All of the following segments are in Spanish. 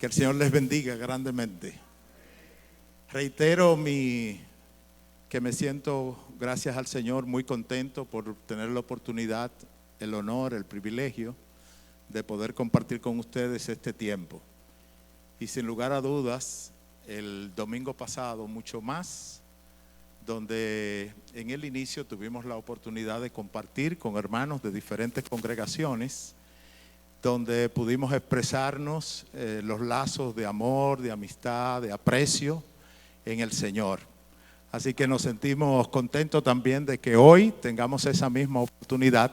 Que el Señor les bendiga grandemente. Reitero que me siento, gracias al Señor, muy contento por tener la oportunidad, el honor, el privilegio de poder compartir con ustedes este tiempo. Y sin lugar a dudas, el domingo pasado mucho más, donde en el inicio tuvimos la oportunidad de compartir con hermanos de diferentes congregaciones, donde pudimos expresarnos los lazos de amor, de amistad, de aprecio en el Señor. Así que nos sentimos contentos también de que hoy tengamos esa misma oportunidad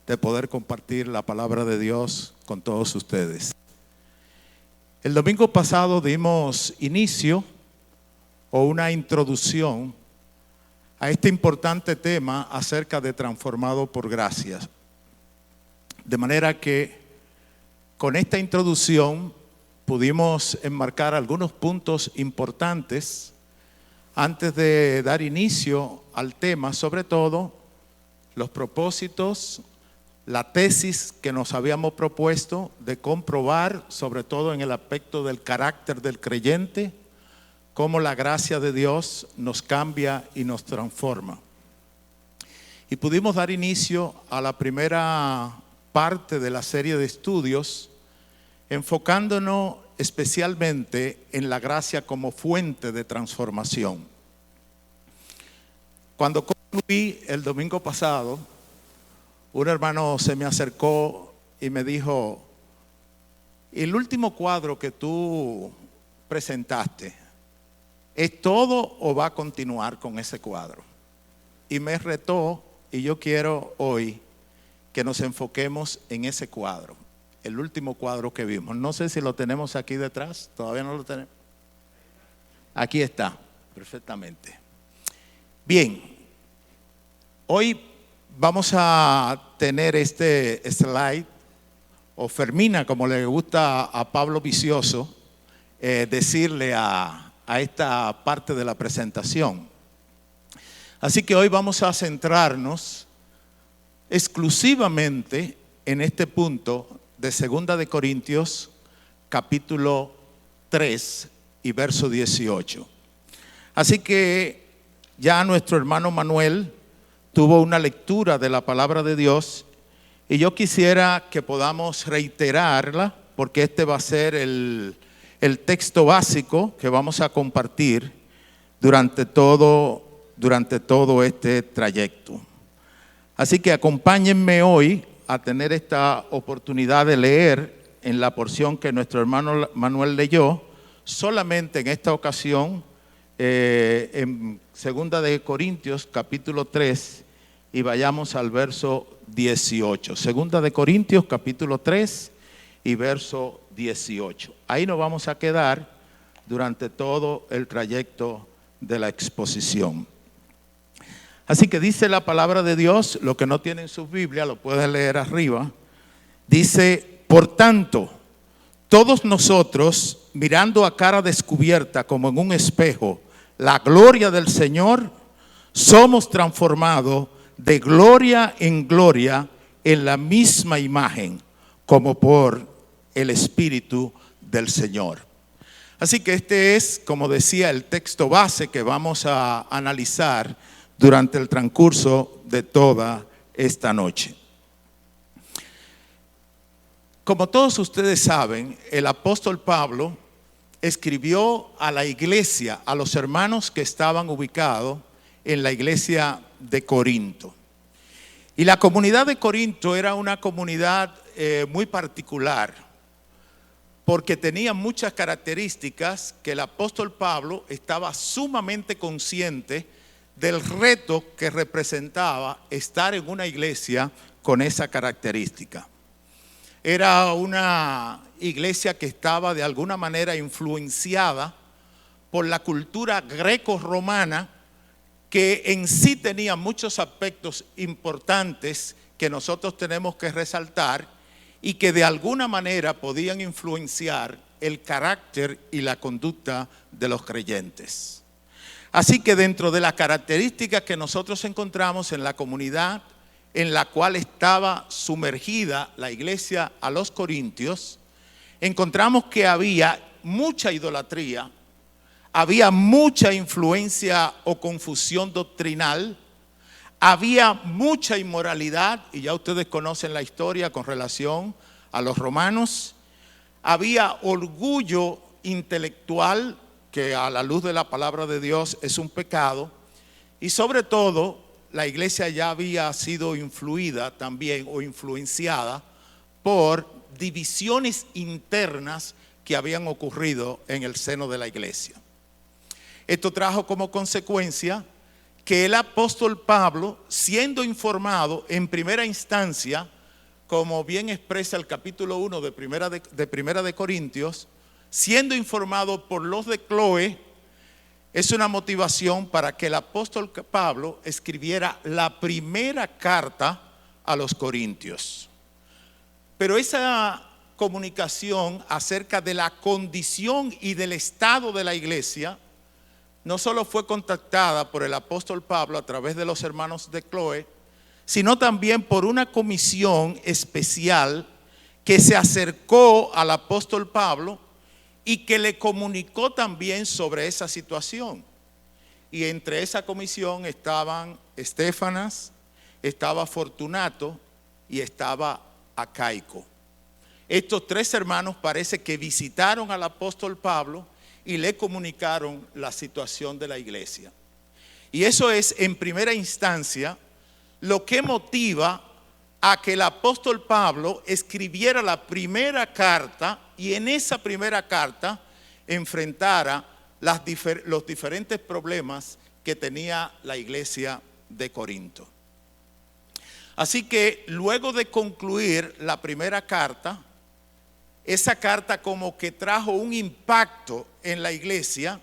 de poder compartir la palabra de Dios con todos ustedes. El domingo pasado dimos inicio o una introducción a este importante tema acerca de transformado por gracia. De manera que con esta introducción pudimos enmarcar algunos puntos importantes antes de dar inicio al tema, sobre todo los propósitos, la tesis que nos habíamos propuesto de comprobar, sobre todo en el aspecto del carácter del creyente, cómo la gracia de Dios nos cambia y nos transforma. Y pudimos dar inicio a la primera parte de la serie de estudios, enfocándonos especialmente en la gracia como fuente de transformación. Cuando concluí el domingo pasado, un hermano se me acercó y me dijo: el último cuadro que tú presentaste, ¿es todo o va a continuar con ese cuadro? Y me retó, y yo quiero hoy que nos enfoquemos en ese cuadro, el último cuadro que vimos. No sé si lo tenemos aquí detrás, todavía no lo tenemos. Aquí está, perfectamente. Bien, hoy vamos a tener este slide, o Fermina, como le gusta a Pablo Vicioso decirle a esta parte de la presentación. Así que hoy vamos a centrarnos exclusivamente en este punto de 2 de Corintios capítulo 3 y verso 18. Así que ya nuestro hermano Manuel tuvo una lectura de la palabra de Dios y yo quisiera que podamos reiterarla, porque este va a ser el texto básico que vamos a compartir durante todo este trayecto. Así que acompáñenme hoy a tener esta oportunidad de leer en la porción que nuestro hermano Manuel leyó, solamente en esta ocasión, en 2 de Corintios capítulo 3, y vayamos al verso 18. 2 de Corintios capítulo 3 y verso 18. Ahí nos vamos a quedar durante todo el trayecto de la exposición. Así que dice la palabra de Dios, lo que no tienen sus Biblias lo pueden leer arriba. Dice: por tanto, todos nosotros, mirando a cara descubierta como en un espejo la gloria del Señor, somos transformados de gloria en gloria en la misma imagen, como por el Espíritu del Señor. Así que este es, como decía, el texto base que vamos a analizar durante el transcurso de toda esta noche. Como todos ustedes saben, el apóstol Pablo escribió a la iglesia, a los hermanos que estaban ubicados en la iglesia de Corinto. Y la comunidad de Corinto era una comunidad muy particular, porque tenía muchas características que el apóstol Pablo estaba sumamente consciente del reto que representaba estar en una iglesia con esa característica. Era una iglesia que estaba de alguna manera influenciada por la cultura greco-romana, que en sí tenía muchos aspectos importantes que nosotros tenemos que resaltar y que de alguna manera podían influenciar el carácter y la conducta de los creyentes. Así que dentro de las características que nosotros encontramos en la comunidad en la cual estaba sumergida la iglesia a los corintios, encontramos que había mucha idolatría, había mucha influencia o confusión doctrinal, había mucha inmoralidad, y ya ustedes conocen la historia con relación a los romanos. Había orgullo intelectual, que a la luz de la palabra de Dios es un pecado. Y sobre todo, la iglesia ya había sido influida también o influenciada por divisiones internas que habían ocurrido en el seno de la iglesia. Esto trajo como consecuencia que el apóstol Pablo, siendo informado en primera instancia, como bien expresa el capítulo 1 de Primera de Corintios, siendo informado por los de Cloé, es una motivación para que el apóstol Pablo escribiera la primera carta a los Corintios. Pero esa comunicación acerca de la condición y del estado de la iglesia no solo fue contactada por el apóstol Pablo a través de los hermanos de Cloé, sino también por una comisión especial que se acercó al apóstol Pablo y que le comunicó también sobre esa situación. Y entre esa comisión estaban Estéfanas, estaba Fortunato y estaba Acaico. Estos tres hermanos parece que visitaron al apóstol Pablo y le comunicaron la situación de la iglesia. Y eso es, en primera instancia, lo que motiva a que el apóstol Pablo escribiera la primera carta y en esa primera carta enfrentara los diferentes problemas que tenía la iglesia de Corinto. Así que luego de concluir la primera carta, esa carta como que trajo un impacto en la iglesia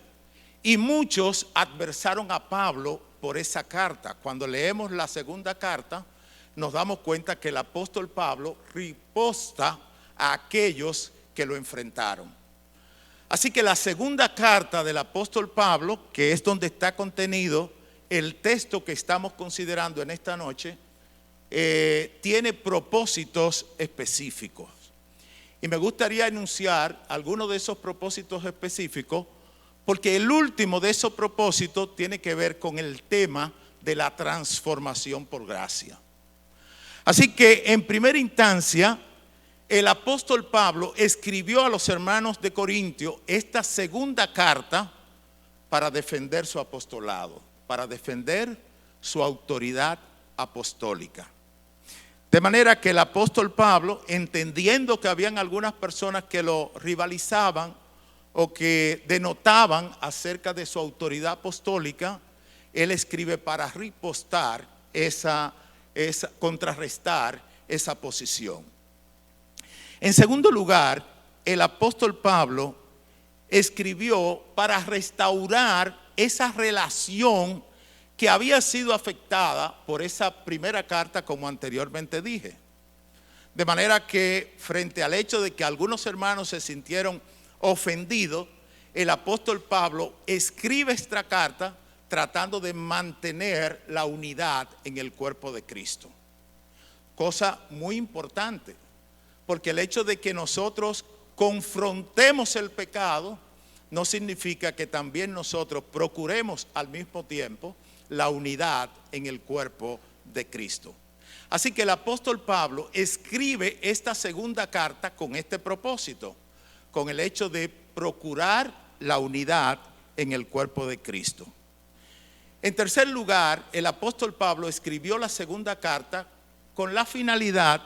y muchos adversaron a Pablo por esa carta. Cuando leemos la segunda carta, nos damos cuenta que el apóstol Pablo riposta a aquellos que lo enfrentaron. Así que la segunda carta del apóstol Pablo, que es donde está contenido el texto que estamos considerando en esta noche, tiene propósitos específicos. Y me gustaría enunciar algunos de esos propósitos específicos, porque el último de esos propósitos tiene que ver con el tema de la transformación por gracia. Así que en primera instancia, el apóstol Pablo escribió a los hermanos de Corintio esta segunda carta para defender su apostolado, para defender su autoridad apostólica. De manera que el apóstol Pablo, entendiendo que habían algunas personas que lo rivalizaban o que denotaban acerca de su autoridad apostólica, él escribe para ripostar contrarrestar esa posición. En segundo lugar, el apóstol Pablo escribió para restaurar esa relación que había sido afectada por esa primera carta, como anteriormente dije. De manera que frente al hecho de que algunos hermanos se sintieron ofendidos, el apóstol Pablo escribe esta carta tratando de mantener la unidad en el cuerpo de Cristo. Cosa muy importante, porque el hecho de que nosotros confrontemos el pecado no significa que también nosotros procuremos al mismo tiempo la unidad en el cuerpo de Cristo. Así que el apóstol Pablo escribe esta segunda carta con este propósito, con el hecho de procurar la unidad en el cuerpo de Cristo. En tercer lugar, el apóstol Pablo escribió la segunda carta con la finalidad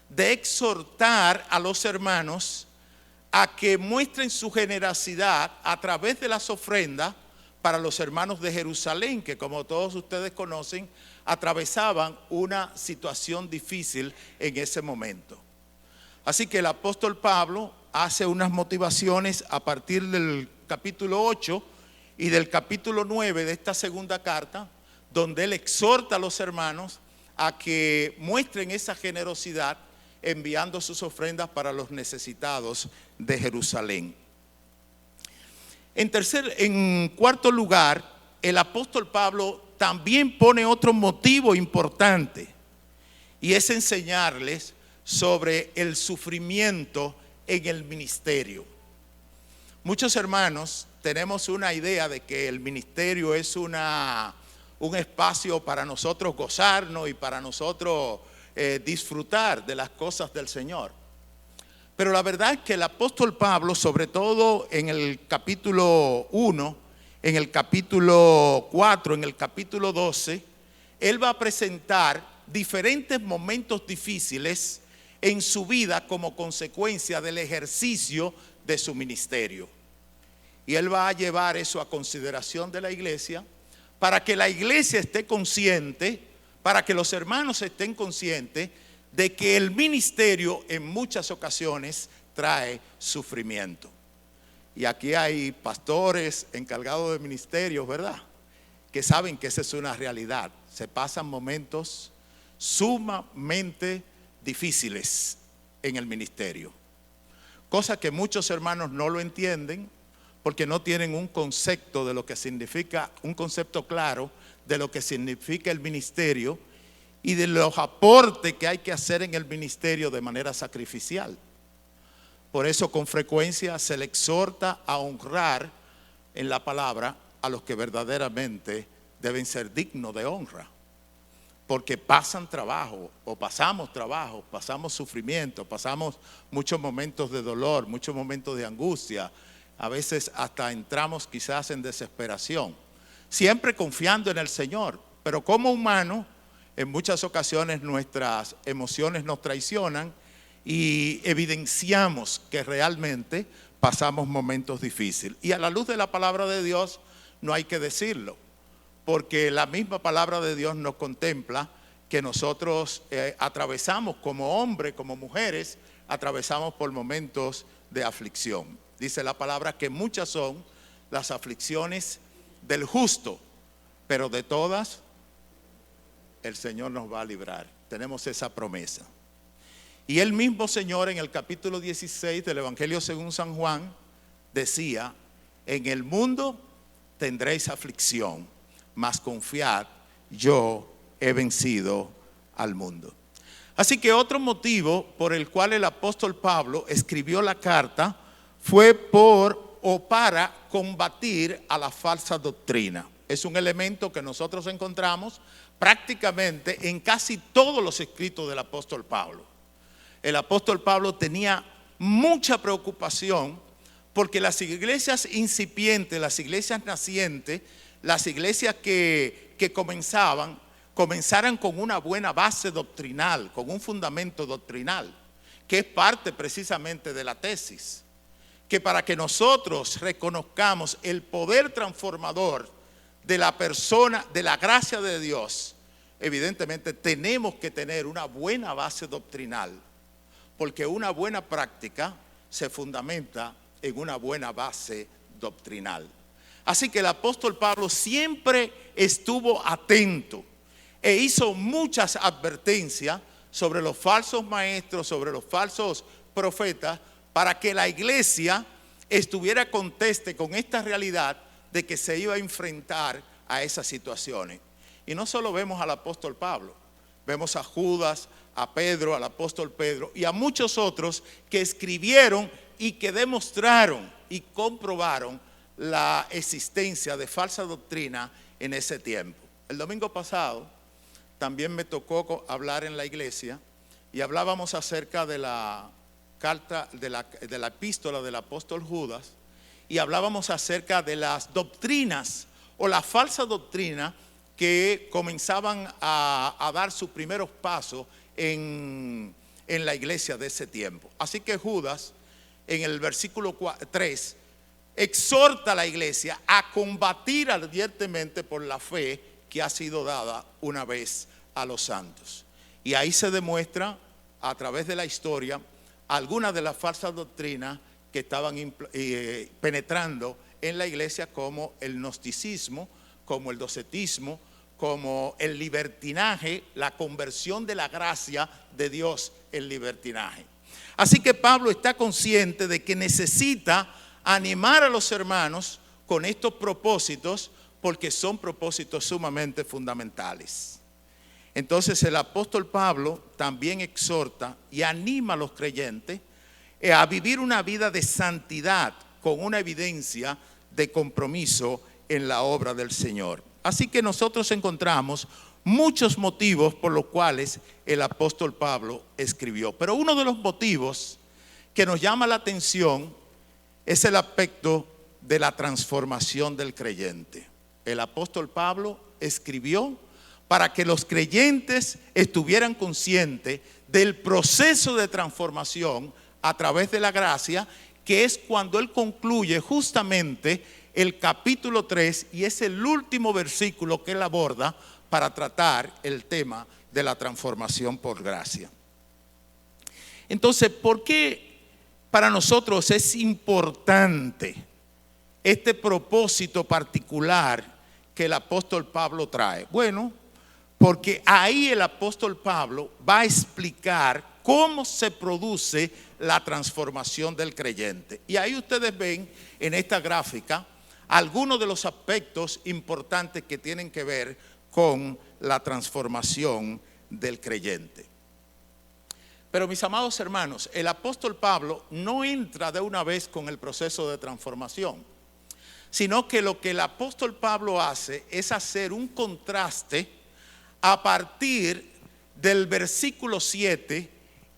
de exhortar a los hermanos a que muestren su generosidad a través de las ofrendas para los hermanos de Jerusalén, que como todos ustedes conocen, atravesaban una situación difícil en ese momento. Así que el apóstol Pablo hace unas motivaciones a partir del capítulo 8 y del capítulo 9 de esta segunda carta, donde él exhorta a los hermanos a que muestren esa generosidad enviando sus ofrendas para los necesitados de Jerusalén. En cuarto lugar, el apóstol Pablo también pone otro motivo importante, y es enseñarles sobre el sufrimiento en el ministerio. Muchos hermanos tenemos una idea de que el ministerio es un espacio para nosotros gozarnos y para nosotros disfrutar de las cosas del Señor. Pero la verdad es que el apóstol Pablo, sobre todo en el capítulo 1, en el capítulo 4, en el capítulo 12, él va a presentar diferentes momentos difíciles en su vida como consecuencia del ejercicio de su ministerio. Y él va a llevar eso a consideración de la iglesia, para que la iglesia esté consciente, para que los hermanos estén conscientes de que el ministerio en muchas ocasiones trae sufrimiento. Y aquí hay pastores encargados de ministerios, ¿verdad?, que saben que esa es una realidad. Se pasan momentos sumamente difíciles en el ministerio, cosa que muchos hermanos no lo entienden porque no tienen un concepto de lo que significa, un concepto claro de lo que significa el ministerio y de los aportes que hay que hacer en el ministerio de manera sacrificial. Por eso con frecuencia se le exhorta a honrar en la palabra a los que verdaderamente deben ser dignos de honra, porque pasan trabajo o pasamos sufrimiento, pasamos muchos momentos de dolor, muchos momentos de angustia. A veces hasta entramos quizás en desesperación, siempre confiando en el Señor, pero como humanos en muchas ocasiones nuestras emociones nos traicionan y evidenciamos que realmente pasamos momentos difíciles. Y a la luz de la palabra de Dios no hay que decirlo, porque la misma palabra de Dios nos contempla que nosotros atravesamos como hombres, como mujeres, atravesamos por momentos de aflicción. Dice la palabra que muchas son las aflicciones del justo, pero de todas el Señor nos va a librar. Tenemos esa promesa. Y el mismo Señor en el capítulo 16 del Evangelio según San Juan decía: en el mundo tendréis aflicción, mas confiad, yo he vencido al mundo. Así que otro motivo por el cual el apóstol Pablo escribió la carta fue para combatir a la falsa doctrina. Es un elemento que nosotros encontramos prácticamente en casi todos los escritos del apóstol Pablo. El apóstol Pablo tenía mucha preocupación porque las iglesias incipientes, las iglesias nacientes, las iglesias que comenzaran con una buena base doctrinal, con un fundamento doctrinal, que es parte precisamente de la tesis. Que para que nosotros reconozcamos el poder transformador de la persona, de la gracia de Dios, evidentemente tenemos que tener una buena base doctrinal, porque una buena práctica se fundamenta en una buena base doctrinal. Así que el apóstol Pablo siempre estuvo atento e hizo muchas advertencias sobre los falsos maestros, sobre los falsos profetas, para que la iglesia estuviera conteste con esta realidad de que se iba a enfrentar a esas situaciones. Y no solo vemos al apóstol Pablo, vemos a Judas, a Pedro, al apóstol Pedro y a muchos otros que escribieron y que demostraron y comprobaron la existencia de falsa doctrina en ese tiempo. El domingo pasado también me tocó hablar en la iglesia y hablábamos acerca de la carta, de la epístola del apóstol Judas, y hablábamos acerca de las doctrinas o la falsa doctrina que comenzaban a dar sus primeros pasos en la iglesia de ese tiempo. Así que Judas, en el versículo 3, exhorta a la iglesia a combatir ardientemente por la fe que ha sido dada una vez a los santos. Y ahí se demuestra a través de la historia algunas de las falsas doctrinas que estaban penetrando en la iglesia, como el gnosticismo, como el docetismo, como el libertinaje, la conversión de la gracia de Dios en libertinaje. Así que Pablo está consciente de que necesita animar a los hermanos con estos propósitos, porque son propósitos sumamente fundamentales. Entonces el apóstol Pablo también exhorta y anima a los creyentes a vivir una vida de santidad con una evidencia de compromiso en la obra del Señor. Así que nosotros encontramos muchos motivos por los cuales el apóstol Pablo escribió. Pero uno de los motivos que nos llama la atención es el aspecto de la transformación del creyente. El apóstol Pablo escribió para que los creyentes estuvieran conscientes del proceso de transformación a través de la gracia, que es cuando él concluye justamente el capítulo 3 y es el último versículo que él aborda para tratar el tema de la transformación por gracia. Entonces, ¿por qué para nosotros es importante este propósito particular que el apóstol Pablo trae? Bueno, porque ahí el apóstol Pablo va a explicar cómo se produce la transformación del creyente. Y ahí ustedes ven en esta gráfica algunos de los aspectos importantes que tienen que ver con la transformación del creyente. Pero mis amados hermanos, el apóstol Pablo no entra de una vez con el proceso de transformación, sino que lo que el apóstol Pablo hace es hacer un contraste a partir del versículo 7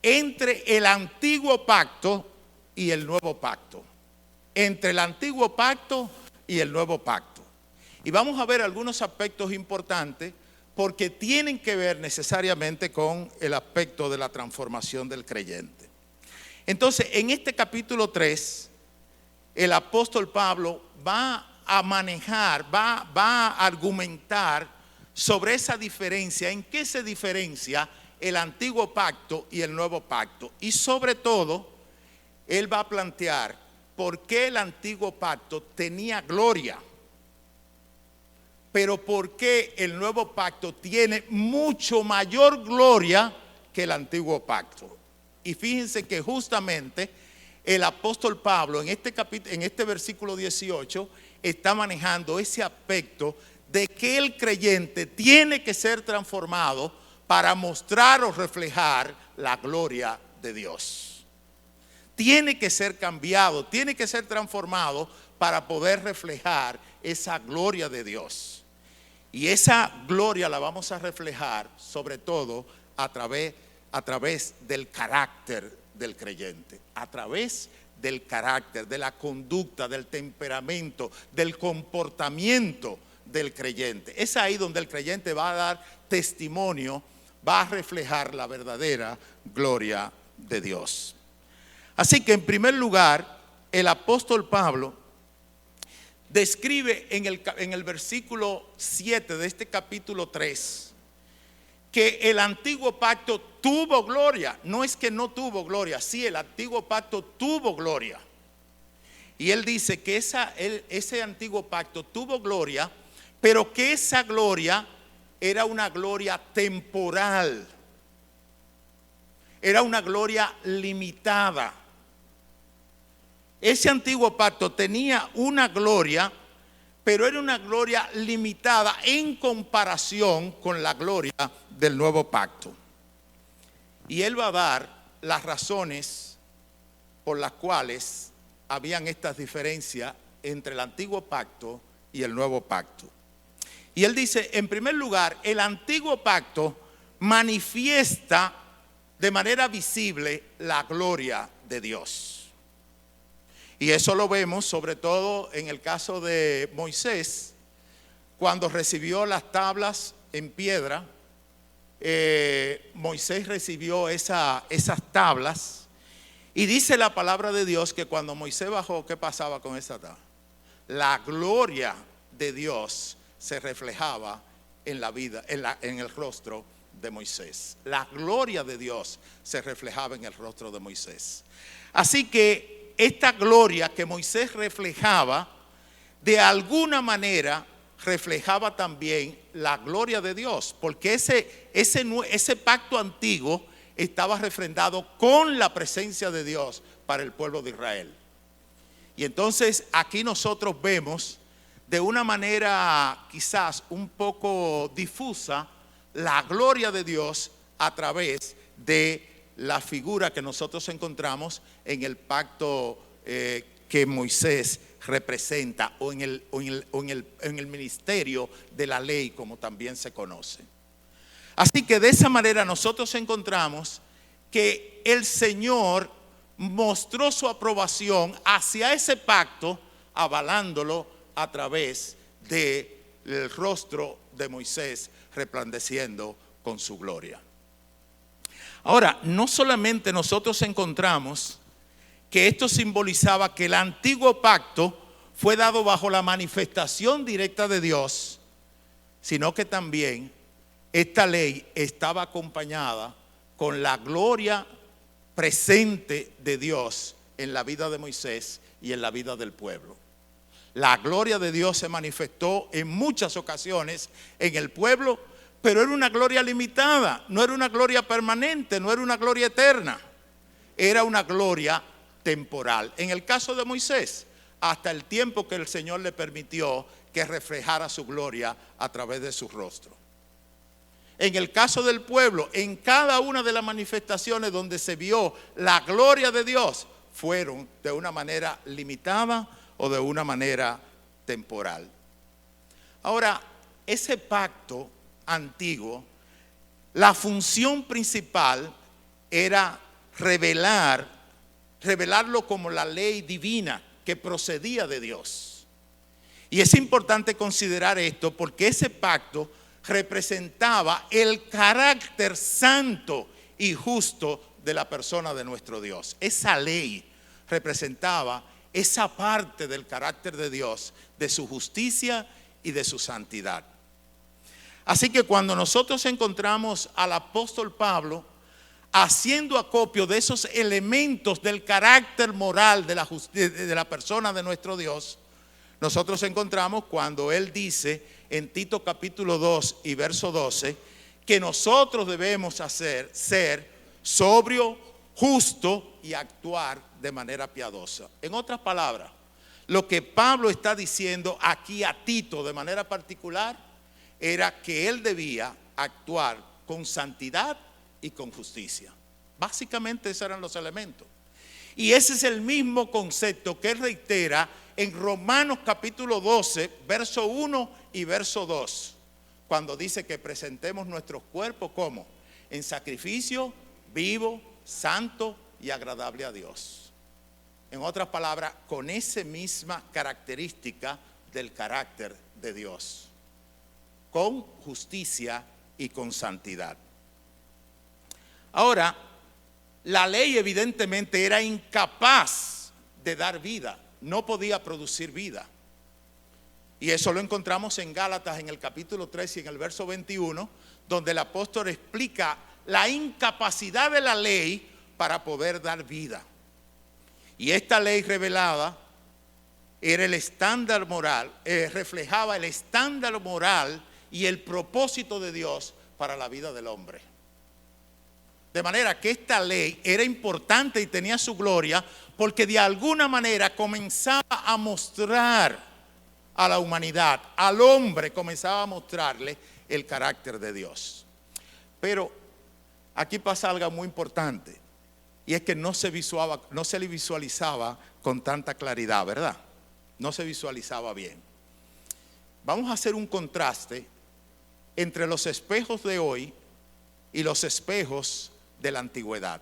entre el antiguo pacto y el nuevo pacto. Entre el antiguo pacto y el nuevo pacto. Y vamos a ver algunos aspectos importantes porque tienen que ver necesariamente con el aspecto de la transformación del creyente. Entonces, en este capítulo 3, el apóstol Pablo va a manejar, va a argumentar sobre esa diferencia, en qué se diferencia el antiguo pacto y el nuevo pacto. Y sobre todo, él va a plantear por qué el antiguo pacto tenía gloria, pero por qué el nuevo pacto tiene mucho mayor gloria que el antiguo pacto. Y fíjense que justamente el apóstol Pablo en este versículo 18 está manejando ese aspecto de que el creyente tiene que ser transformado para mostrar o reflejar la gloria de Dios. Tiene que ser cambiado, tiene que ser transformado para poder reflejar esa gloria de Dios. Y esa gloria la vamos a reflejar sobre todo a través del carácter del creyente, a través del carácter, de la conducta, del temperamento, del comportamiento del creyente. Es ahí donde el creyente va a dar testimonio, va a reflejar la verdadera gloria de Dios. Así que en primer lugar, el apóstol Pablo describe en el versículo 7 de este capítulo 3 que el antiguo pacto tuvo gloria. No es que no tuvo gloria, sí, el antiguo pacto tuvo gloria. Y él dice que ese antiguo pacto tuvo gloria, pero que esa gloria era una gloria temporal, era una gloria limitada. Ese antiguo pacto tenía una gloria, pero era una gloria limitada en comparación con la gloria del nuevo pacto. Y él va a dar las razones por las cuales habían estas diferencias entre el antiguo pacto y el nuevo pacto. Y él dice, en primer lugar, el antiguo pacto manifiesta de manera visible la gloria de Dios. Y eso lo vemos sobre todo en el caso de Moisés, cuando recibió las tablas en piedra. Moisés recibió esas tablas y dice la palabra de Dios que cuando Moisés bajó, ¿qué pasaba con esa tabla? La gloria de Dios se reflejaba en la vida, en el rostro de Moisés. La gloria de Dios se reflejaba en el rostro de Moisés. Así que esta gloria que Moisés reflejaba, de alguna manera reflejaba también la gloria de Dios, porque ese pacto antiguo estaba refrendado con la presencia de Dios para el pueblo de Israel. Y entonces aquí nosotros vemos de una manera quizás un poco difusa la gloria de Dios a través de la figura que nosotros encontramos en el pacto que Moisés representa, o en el ministerio de la ley, como también se conoce. Así que de esa manera nosotros encontramos que el Señor mostró su aprobación hacia ese pacto, avalándolo a través del rostro de Moisés resplandeciendo con su gloria. Ahora, no solamente nosotros encontramos que esto simbolizaba que el antiguo pacto fue dado bajo la manifestación directa de Dios, sino que también esta ley estaba acompañada con la gloria presente de Dios en la vida de Moisés y en la vida del pueblo. La gloria de Dios se manifestó en muchas ocasiones en el pueblo, pero era una gloria limitada, no era una gloria permanente, no era una gloria eterna, era una gloria temporal. En el caso de Moisés, hasta el tiempo que el Señor le permitió que reflejara su gloria a través de su rostro. En el caso del pueblo, en cada una de las manifestaciones donde se vio la gloria de Dios, fueron de una manera limitada o de una manera temporal. Ahora, ese pacto antiguo, la función principal era revelarlo como la ley divina que procedía de Dios. Y es importante considerar esto porque ese pacto representaba el carácter santo y justo de la persona de nuestro Dios. Esa ley representaba esa parte del carácter de Dios, de su justicia y de su santidad. Así que cuando nosotros encontramos al apóstol Pablo haciendo acopio de esos elementos del carácter moral de la persona de nuestro Dios, nosotros encontramos cuando él dice en Tito capítulo 2 y verso 12 que nosotros debemos ser sobrio, justo y actuar de manera piadosa. En otras palabras, lo que Pablo está diciendo aquí a Tito de manera particular era que él debía actuar con santidad y con justicia. Básicamente esos eran los elementos. Y ese es el mismo concepto que él reitera en Romanos capítulo 12, verso 1 y verso 2, cuando dice que presentemos nuestros cuerpos como en sacrificio vivo, santo y agradable a Dios. En otras palabras, con esa misma característica del carácter de Dios, con justicia y con santidad. Ahora, la ley evidentemente era incapaz de dar vida, no podía producir vida. Y eso lo encontramos en Gálatas en el capítulo 3 y en el verso 21, donde el apóstol explica la incapacidad de la ley para poder dar vida. Y esta ley revelada era el estándar moral, reflejaba el estándar moral y el propósito de Dios para la vida del hombre. De manera que esta ley era importante y tenía su gloria porque de alguna manera comenzaba a mostrar a la humanidad, al hombre comenzaba a mostrarle el carácter de Dios. Pero aquí pasa algo muy importante y es que no se le visualizaba con tanta claridad, ¿verdad? No se visualizaba bien. Vamos a hacer un contraste entre los espejos de hoy y los espejos de la antigüedad.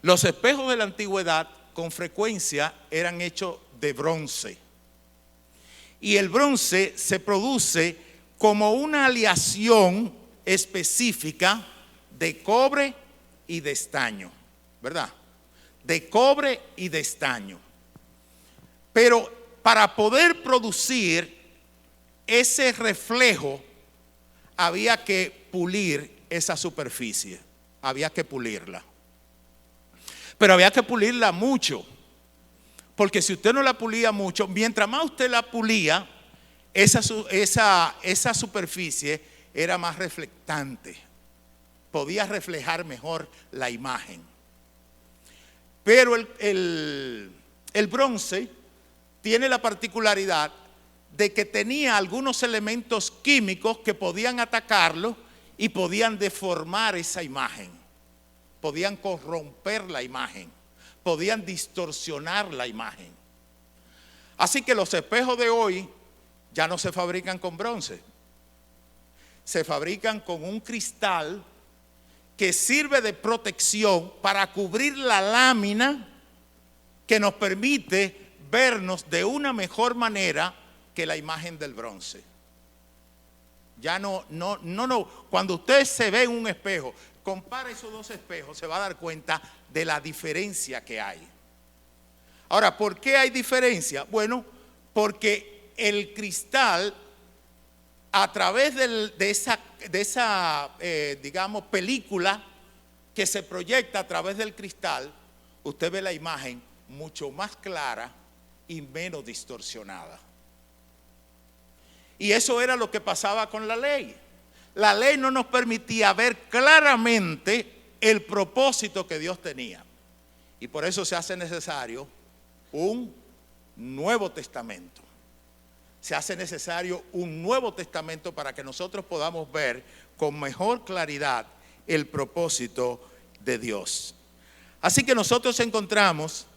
Los espejos de la antigüedad con frecuencia eran hechos de bronce. Y el bronce se produce como una aleación específica de cobre y de estaño, ¿verdad? De cobre y de estaño. Pero para poder producir ese reflejo había que pulir esa superficie, había que pulirla. Pero había que pulirla mucho, porque si usted no la pulía mucho, mientras más usted la pulía, esa superficie era más reflectante, podía reflejar mejor la imagen. Pero el bronce tiene la particularidad de que tenía algunos elementos químicos que podían atacarlo y podían deformar esa imagen. podían corromper la imagen, podían distorsionar la imagen. Así que los espejos de hoy ya no se fabrican con bronce, se fabrican con un cristal que sirve de protección para cubrir la lámina que nos permite vernos de una mejor manera que la imagen del bronce. Ya no. Cuando usted se ve en un espejo, compara esos dos espejos, se va a dar cuenta de la diferencia que hay. Ahora, ¿por qué hay diferencia? Bueno, porque el cristal, a través de esa digamos, película que se proyecta a través del cristal, usted ve la imagen mucho más clara y menos distorsionada. Y eso era lo que pasaba con la ley. La ley no nos permitía ver claramente el propósito que Dios tenía. Y por eso se hace necesario un Nuevo Testamento. Se hace necesario un Nuevo Testamento para que nosotros podamos ver con mejor claridad el propósito de Dios. Así que nosotros encontramos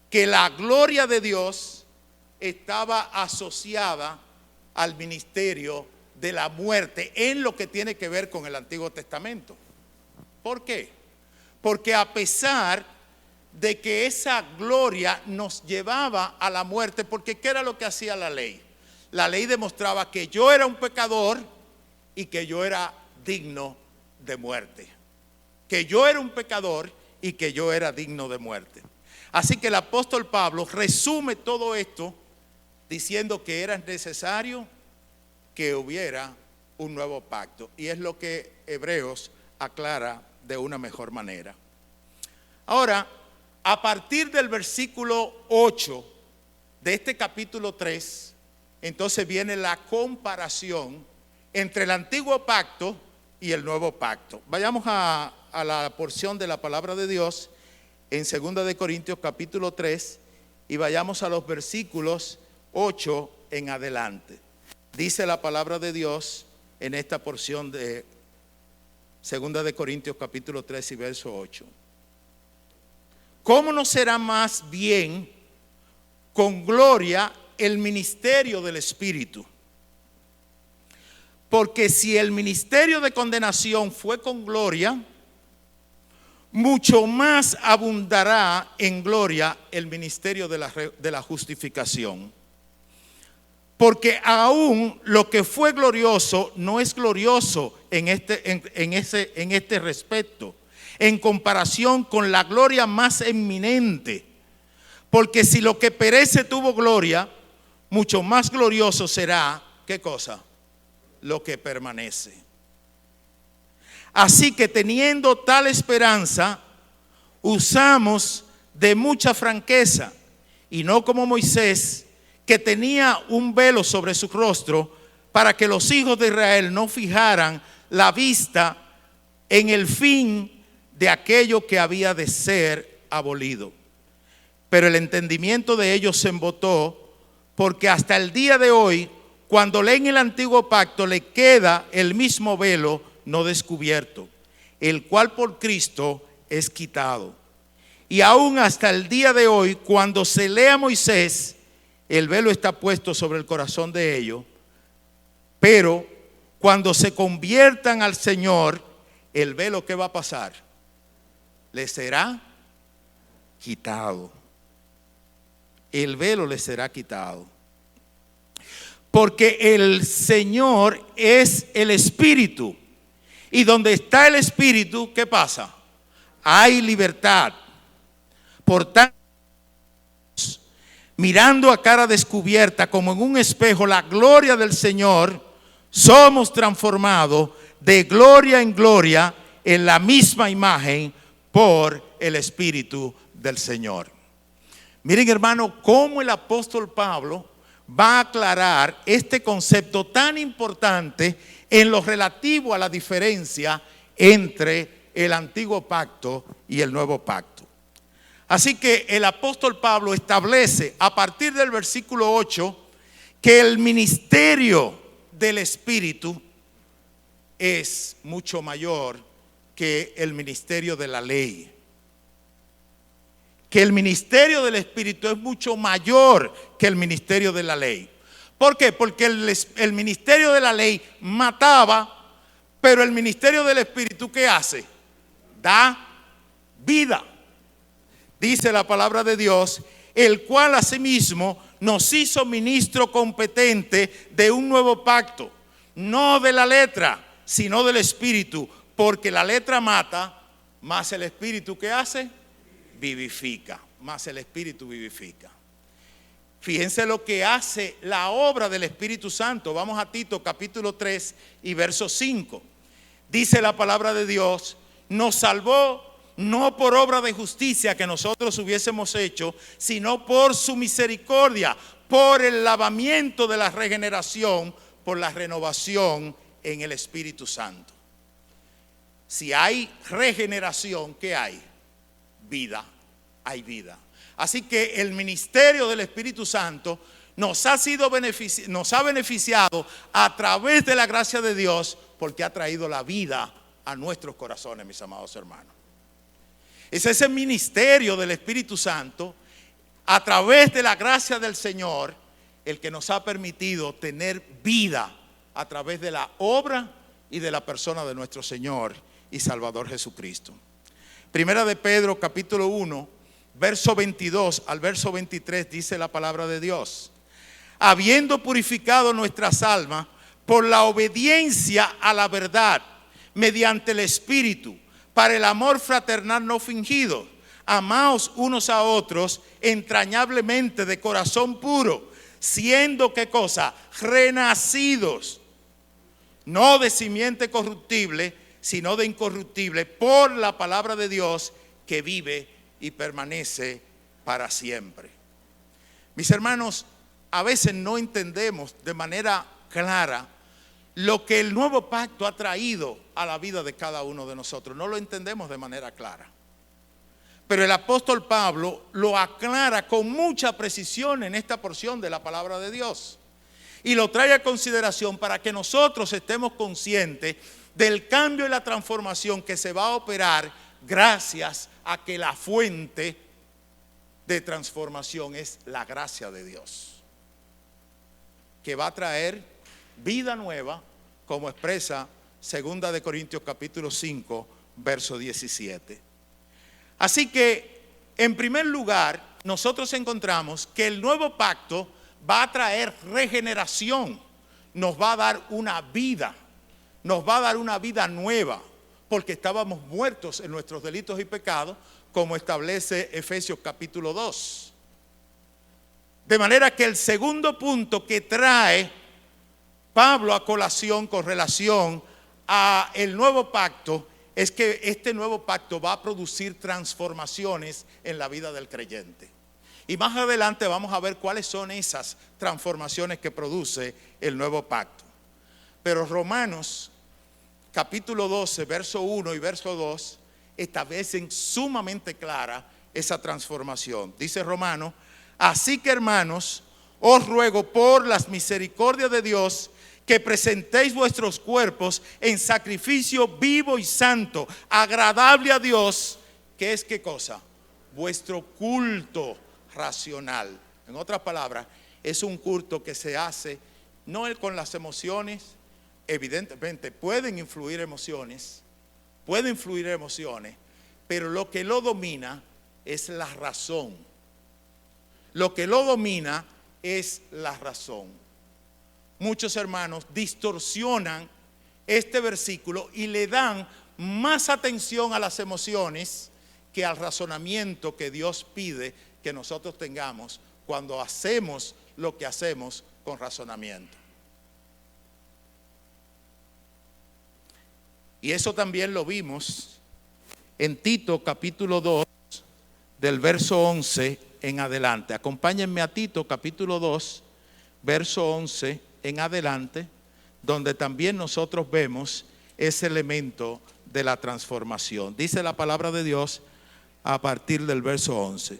que la gloria de Dios estaba asociada al ministerio de la muerte en lo que tiene que ver con el Antiguo Testamento. ¿Por qué? Porque a pesar de que esa gloria nos llevaba a la muerte, porque ¿qué era lo que hacía la ley? La ley demostraba que yo era un pecador y que yo era digno de muerte. Que yo era un pecador y que yo era digno de muerte. Así que el apóstol Pablo resume todo esto diciendo que era necesario que hubiera un nuevo pacto. Y es lo que Hebreos aclara de una mejor manera. Ahora, a partir del versículo 8 de este capítulo 3, entonces viene la comparación entre el antiguo pacto y el nuevo pacto. Vayamos a la porción de la palabra de Dios en 2 de Corintios capítulo 3 y vayamos a los versículos 8 en adelante. Dice la palabra de Dios en esta porción de 2 de Corintios capítulo 3 y verso 8. ¿Cómo no será más bien con gloria el ministerio del Espíritu? Porque si el ministerio de condenación fue con gloria, mucho más abundará en gloria el ministerio de la justificación. Porque aún lo que fue glorioso no es glorioso en este respecto, en comparación con la gloria más eminente. Porque si lo que perece tuvo gloria, mucho más glorioso será, ¿qué cosa? Lo que permanece. Así que teniendo tal esperanza, usamos de mucha franqueza, y no como Moisés, que tenía un velo sobre su rostro, para que los hijos de Israel no fijaran la vista en el fin de aquello que había de ser abolido. Pero el entendimiento de ellos se embotó, porque hasta el día de hoy, cuando leen el antiguo pacto, le queda el mismo velo no descubierto, el cual por Cristo es quitado. Y aún hasta el día de hoy, cuando se lee a Moisés, el velo está puesto sobre el corazón de ellos, pero cuando se conviertan al Señor, el velo, ¿qué va a pasar? Les será quitado. El velo les será quitado. Porque el Señor es el Espíritu. Y donde está el Espíritu, ¿qué pasa? Hay libertad. Por tanto, mirando a cara descubierta como en un espejo la gloria del Señor, somos transformados de gloria en gloria en la misma imagen por el Espíritu del Señor. Miren, hermano, cómo el apóstol Pablo va a aclarar este concepto tan importante en lo relativo a la diferencia entre el antiguo pacto y el nuevo pacto. Así que el apóstol Pablo establece a partir del versículo 8 que el ministerio del Espíritu es mucho mayor que el ministerio de la ley. Que el ministerio del Espíritu es mucho mayor que el ministerio de la ley. ¿Por qué? Porque el ministerio de la ley mataba, pero el ministerio del Espíritu, ¿qué hace? Da vida. Dice la palabra de Dios, el cual asimismo nos hizo ministro competente de un nuevo pacto, no de la letra, sino del Espíritu, porque la letra mata, mas el Espíritu, ¿qué hace? Vivifica, mas el Espíritu vivifica. Fíjense lo que hace la obra del Espíritu Santo. Vamos a Tito capítulo 3 y verso 5. Dice la palabra de Dios, nos salvó no por obra de justicia que nosotros hubiésemos hecho, sino por su misericordia, por el lavamiento de la regeneración, por la renovación en el Espíritu Santo. Si hay regeneración, ¿qué hay? Vida, hay vida. Así que el ministerio del Espíritu Santo nos ha beneficiado a través de la gracia de Dios, porque ha traído la vida a nuestros corazones, mis amados hermanos. Es ese ministerio del Espíritu Santo, a través de la gracia del Señor, el que nos ha permitido tener vida a través de la obra y de la persona de nuestro Señor y Salvador Jesucristo. Primera de Pedro capítulo 1, verso 22 al verso 23 dice la palabra de Dios: habiendo purificado nuestras almas por la obediencia a la verdad, mediante el Espíritu, para el amor fraternal no fingido, amaos unos a otros entrañablemente de corazón puro, siendo, ¿qué cosa? Renacidos, no de simiente corruptible, sino de incorruptible, por la palabra de Dios que vive y permanece para siempre. Mis hermanos, a veces no entendemos de manera clara lo que el nuevo pacto ha traído a la vida de cada uno de nosotros. No lo entendemos de manera clara. Pero el apóstol Pablo lo aclara con mucha precisión en esta porción de la palabra de Dios. Y lo trae a consideración para que nosotros estemos conscientes del cambio y la transformación que se va a operar gracias a que la fuente de transformación es la gracia de Dios, que va a traer vida nueva, como expresa 2 de Corintios capítulo 5, verso 17. Así que, en primer lugar, nosotros encontramos que el nuevo pacto va a traer regeneración, nos va a dar una vida, nos va a dar una vida nueva, porque estábamos muertos en nuestros delitos y pecados, como establece Efesios capítulo 2. De manera que el segundo punto que trae Pablo a colación con relación a el nuevo pacto es que este nuevo pacto va a producir transformaciones en la vida del creyente. Y más adelante vamos a ver cuáles son esas transformaciones que produce el nuevo pacto. Pero Romanos capítulo 12, verso 1 y verso 2 establecen sumamente clara esa transformación. Dice Romanos: así que, hermanos, os ruego por las misericordias de Dios que presentéis vuestros cuerpos en sacrificio vivo y santo, agradable a Dios, que es, ¿qué cosa? Vuestro culto racional. En otras palabras, es un culto que se hace no con las emociones. Evidentemente pueden influir emociones, pero lo que lo domina es la razón. Lo que lo domina es la razón. Muchos hermanos distorsionan este versículo y le dan más atención a las emociones que al razonamiento que Dios pide que nosotros tengamos cuando hacemos lo que hacemos con razonamiento. Y eso también lo vimos en Tito capítulo 2, del verso 11 en adelante. Acompáñenme a Tito capítulo 2, verso 11 en adelante, donde también nosotros vemos ese elemento de la transformación. Dice la palabra de Dios a partir del verso 11.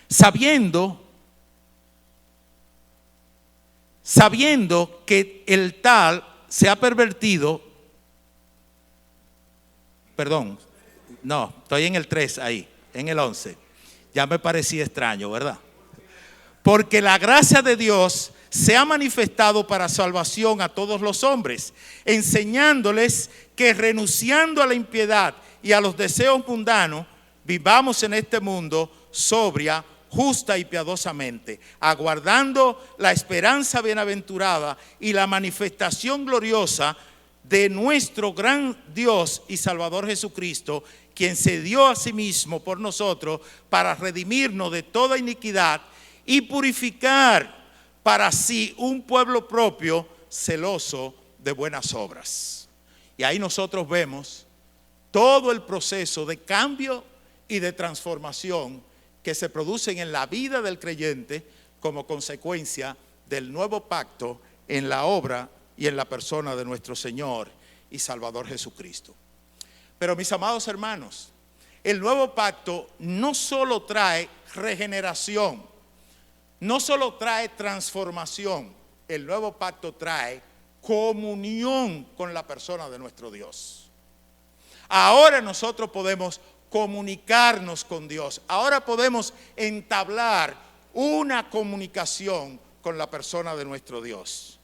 Sabiendo que el tal se ha pervertido perdón, no, estoy en el 3 ahí, en el 11. Ya me parecía extraño, ¿verdad? Porque la gracia de Dios se ha manifestado para salvación a todos los hombres, enseñándoles que renunciando a la impiedad y a los deseos mundanos, vivamos en este mundo sobria, justa y piadosamente, aguardando la esperanza bienaventurada y la manifestación gloriosa de nuestro gran Dios y Salvador Jesucristo, quien se dio a sí mismo por nosotros para redimirnos de toda iniquidad y purificar para sí un pueblo propio celoso de buenas obras. Y ahí nosotros vemos todo el proceso de cambio y de transformación que se producen en la vida del creyente como consecuencia del nuevo pacto en la obra y en la persona de nuestro Señor y Salvador Jesucristo. Pero mis amados hermanos, el nuevo pacto no solo trae regeneración, no solo trae transformación, el nuevo pacto trae comunión con la persona de nuestro Dios. Ahora nosotros podemos comunicarnos con Dios. Ahora podemos entablar una comunicación con la persona de nuestro Dios.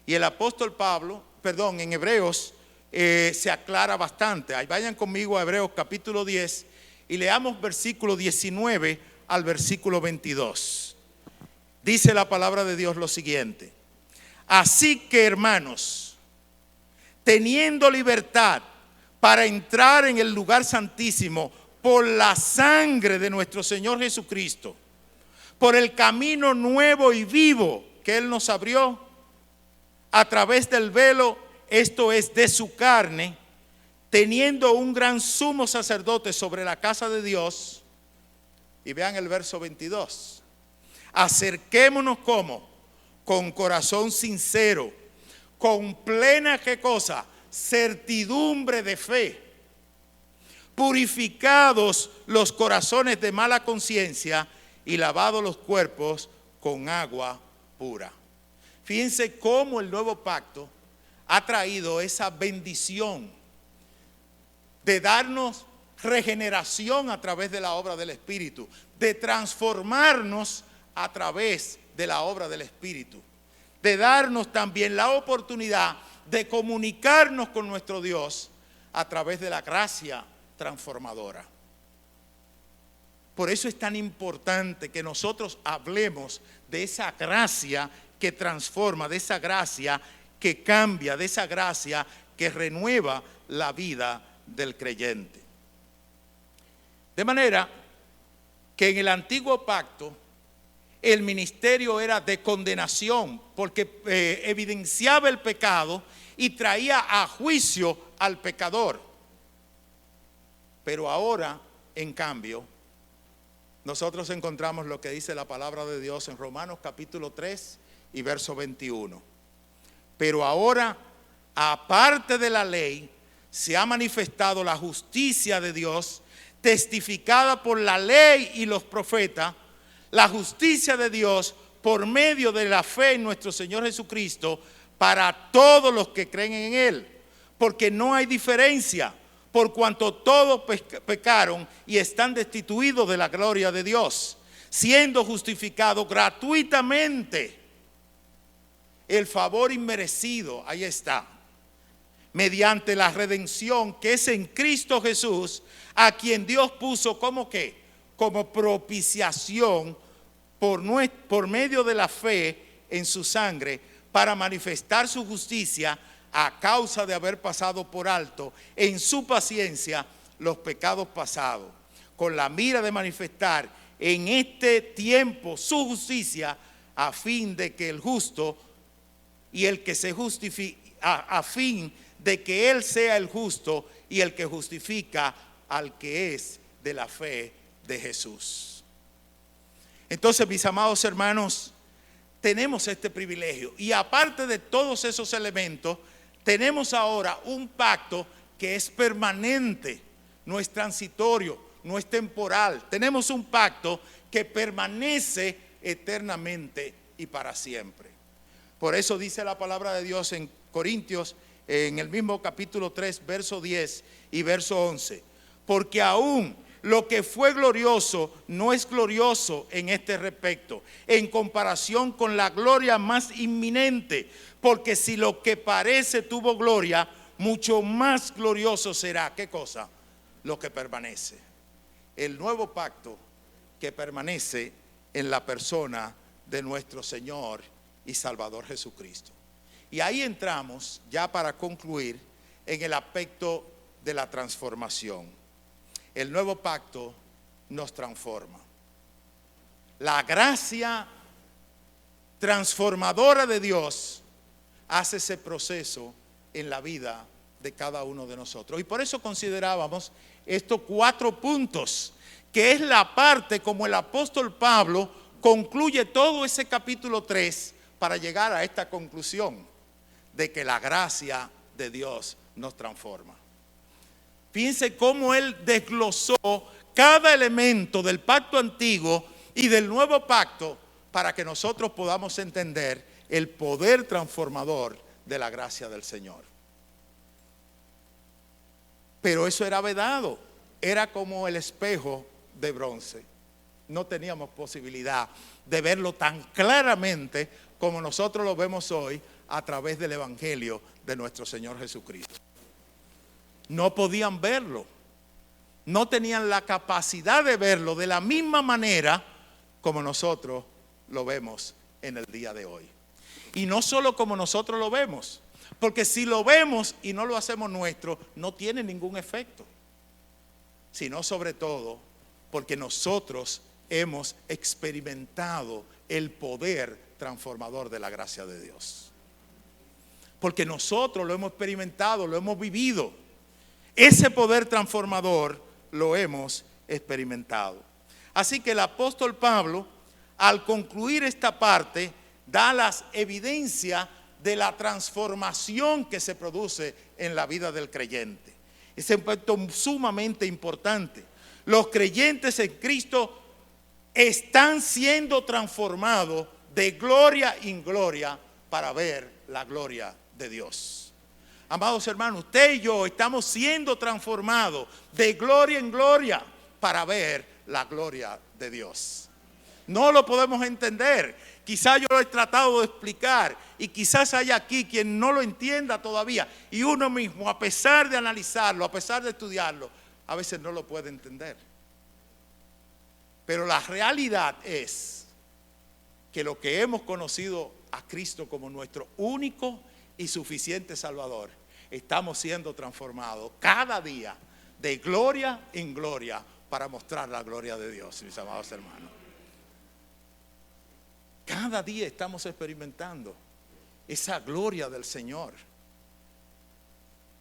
Y el apóstol Pablo, en Hebreos se aclara bastante. Ahí vayan conmigo a Hebreos capítulo 10 y leamos versículo 19 al versículo 22. Dice la palabra de Dios lo siguiente: así que, hermanos, teniendo libertad para entrar en el lugar santísimo por la sangre de nuestro Señor Jesucristo, por el camino nuevo y vivo que Él nos abrió a través del velo, esto es, de su carne, teniendo un gran sumo sacerdote sobre la casa de Dios. Y vean el verso 22. Acerquémonos ¿cómo? Con corazón sincero, con plena ¿qué cosa? Certidumbre de fe, purificados los corazones de mala conciencia y lavados los cuerpos con agua pura. Fíjense cómo el nuevo pacto ha traído esa bendición de darnos regeneración a través de la obra del Espíritu, de transformarnos a través de la obra del Espíritu, de darnos también la oportunidad de comunicarnos con nuestro Dios a través de la gracia transformadora. Por eso es tan importante que nosotros hablemos de esa gracia que transforma, de esa gracia que cambia, de esa gracia que renueva la vida del creyente. De manera que en el antiguo pacto el ministerio era de condenación, porque evidenciaba el pecado y traía a juicio al pecador. Pero ahora, en cambio, nosotros encontramos lo que dice la palabra de Dios en Romanos capítulo 3 y verso 21. Pero ahora, aparte de la ley, se ha manifestado la justicia de Dios, testificada por la ley y los profetas, la justicia de Dios por medio de la fe en nuestro Señor Jesucristo para todos los que creen en Él, porque no hay diferencia, por cuanto todos pecaron y están destituidos de la gloria de Dios, siendo justificados gratuitamente. El favor inmerecido, ahí está, mediante la redención que es en Cristo Jesús, a quien Dios puso como ¿qué? Como propiciación por medio de la fe en su sangre, para manifestar su justicia a causa de haber pasado por alto en su paciencia los pecados pasados, con la mira de manifestar en este tiempo su justicia, a fin de que el justo y el que se justifica, a fin de que Él sea el justo y el que justifica al que es de la fe de Jesús. Entonces, mis amados hermanos, tenemos este privilegio, y aparte de todos esos elementos, tenemos ahora un pacto que es permanente, no es transitorio, no es temporal. Tenemos un pacto que permanece eternamente y para siempre. Por eso dice la palabra de Dios en Corintios, en el mismo capítulo 3, verso 10 y verso 11. Porque aún lo que fue glorioso no es glorioso en este respecto, en comparación con la gloria más inminente. Porque si lo que parece tuvo gloria, mucho más glorioso será. ¿Qué cosa? Lo que permanece. El nuevo pacto que permanece en la persona de nuestro Señor y Salvador Jesucristo. Y ahí entramos, ya para concluir, en el aspecto de la transformación. El nuevo pacto nos transforma. La gracia transformadora de Dios hace ese proceso en la vida de cada uno de nosotros. Y por eso considerábamos estos 4 puntos, que es la parte como el apóstol Pablo concluye todo ese capítulo 3 para llegar a esta conclusión de que la gracia de Dios nos transforma. Fíjense cómo él desglosó cada elemento del pacto antiguo y del nuevo pacto para que nosotros podamos entender el poder transformador de la gracia del Señor. Pero eso era vedado, era como el espejo de bronce. No teníamos posibilidad de verlo tan claramente como nosotros lo vemos hoy a través del Evangelio de nuestro Señor Jesucristo. No podían verlo, no tenían la capacidad de verlo de la misma manera como nosotros lo vemos en el día de hoy. Y no solo como nosotros lo vemos, porque si lo vemos y no lo hacemos nuestro, no tiene ningún efecto, sino sobre todo porque nosotros hemos experimentado el poder transformador de la gracia de Dios. Porque nosotros lo hemos experimentado, lo hemos vivido. Ese poder transformador lo hemos experimentado. Así que el apóstol Pablo, al concluir esta parte, da las evidencias de la transformación que se produce en la vida del creyente. Es un aspecto sumamente importante. Los creyentes en Cristo están siendo transformados de gloria en gloria para ver la gloria de Dios. Amados hermanos, usted y yo estamos siendo transformados de gloria en gloria para ver la gloria de Dios. No lo podemos entender. Quizás yo lo he tratado de explicar y quizás haya aquí quien no lo entienda todavía. Y uno mismo, a pesar de analizarlo, a pesar de estudiarlo, a veces no lo puede entender. Pero la realidad es que lo que hemos conocido a Cristo como nuestro único y suficiente Salvador, estamos siendo transformados cada día de gloria en gloria para mostrar la gloria de Dios, mis amados hermanos. Cada día estamos experimentando esa gloria del Señor.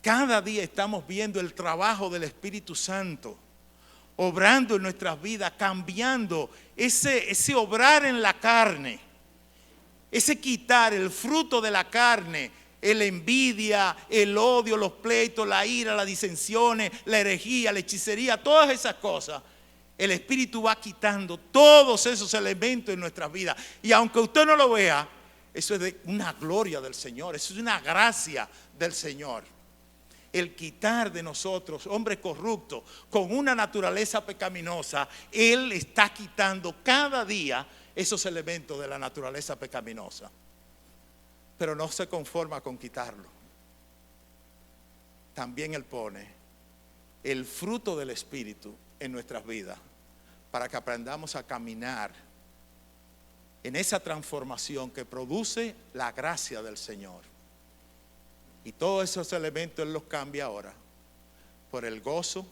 Cada día estamos viendo el trabajo del Espíritu Santo obrando en nuestras vidas, cambiando ese obrar en la carne, ese quitar el fruto de la carne, la envidia, el odio, los pleitos, la ira, las disensiones, la herejía, la hechicería, todas esas cosas. El Espíritu va quitando todos esos elementos en nuestras vidas. Y aunque usted no lo vea, eso es de una gloria del Señor, eso es una gracia del Señor. El quitar de nosotros, hombres corruptos, con una naturaleza pecaminosa, Él está quitando cada día esos elementos de la naturaleza pecaminosa. Pero no se conforma con quitarlo. También Él pone el fruto del Espíritu en nuestras vidas para que aprendamos a caminar en esa transformación que produce la gracia del Señor. Y todos esos elementos Él los cambia ahora por el gozo,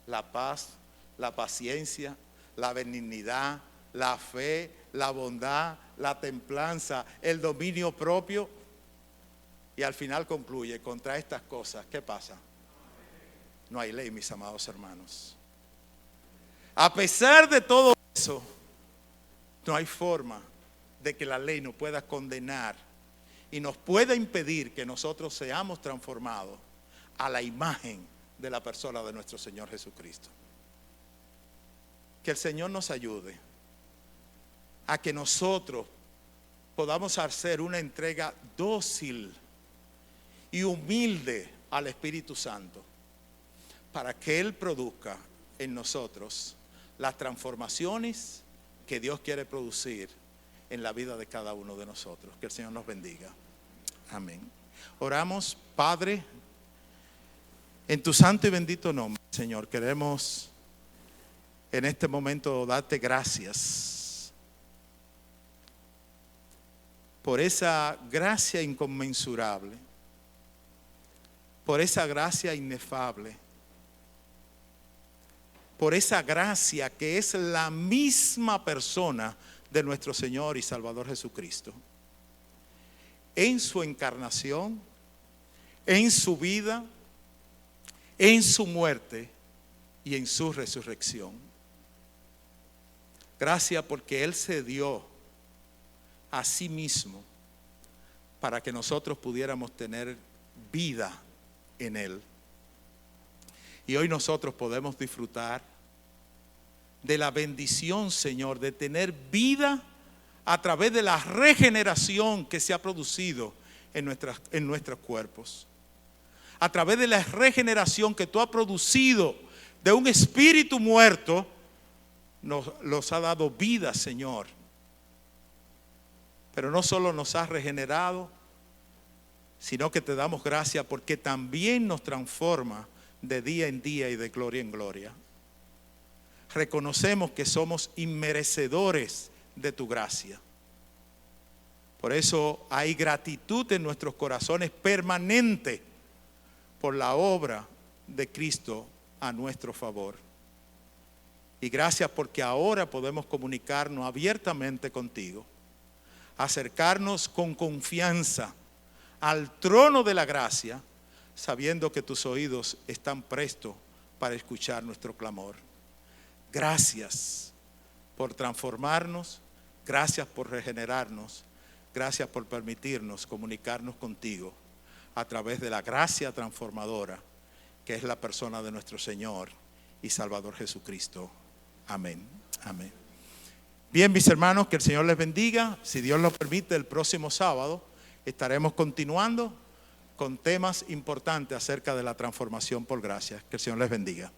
la paz, la paciencia, la benignidad, la fe, la bondad, la templanza, el dominio propio. Y al final concluye: contra estas cosas, ¿qué pasa? No hay ley, mis amados hermanos. A pesar de todo eso, no hay forma de que la ley nos pueda condenar y nos pueda impedir que nosotros seamos transformados a la imagen de la persona de nuestro Señor Jesucristo. Que el Señor nos ayude a que nosotros podamos hacer una entrega dócil y humilde al Espíritu Santo para que Él produzca en nosotros las transformaciones que Dios quiere producir en la vida de cada uno de nosotros. Que el Señor nos bendiga. Amén. Oramos. Padre, en tu santo y bendito nombre, Señor, queremos en este momento darte gracias por esa gracia inconmensurable, por esa gracia inefable, por esa gracia que es la misma persona de nuestro Señor y Salvador Jesucristo. En su encarnación, en su vida, en su muerte y en su resurrección. Gracias porque Él se dio a sí mismo para que nosotros pudiéramos tener vida en Él. Y hoy nosotros podemos disfrutar de la bendición, Señor, de tener vida a través de la regeneración que se ha producido en nuestros cuerpos. A través de la regeneración que tú has producido de un espíritu muerto, nos ha dado vida, Señor. Pero no solo nos has regenerado, sino que te damos gracias porque también nos transforma de día en día y de gloria en gloria. Reconocemos que somos inmerecedores de tu gracia. Por eso hay gratitud en nuestros corazones permanente por la obra de Cristo a nuestro favor. Y gracias porque ahora podemos comunicarnos abiertamente contigo, acercarnos con confianza al trono de la gracia, sabiendo que tus oídos están prestos para escuchar nuestro clamor. Gracias por transformarnos, gracias por regenerarnos, gracias por permitirnos comunicarnos contigo a través de la gracia transformadora que es la persona de nuestro Señor y Salvador Jesucristo. Amén. Amén. Bien, mis hermanos, que el Señor les bendiga. Si Dios lo permite, el próximo sábado estaremos continuando con temas importantes acerca de la transformación por gracia. Que el Señor les bendiga.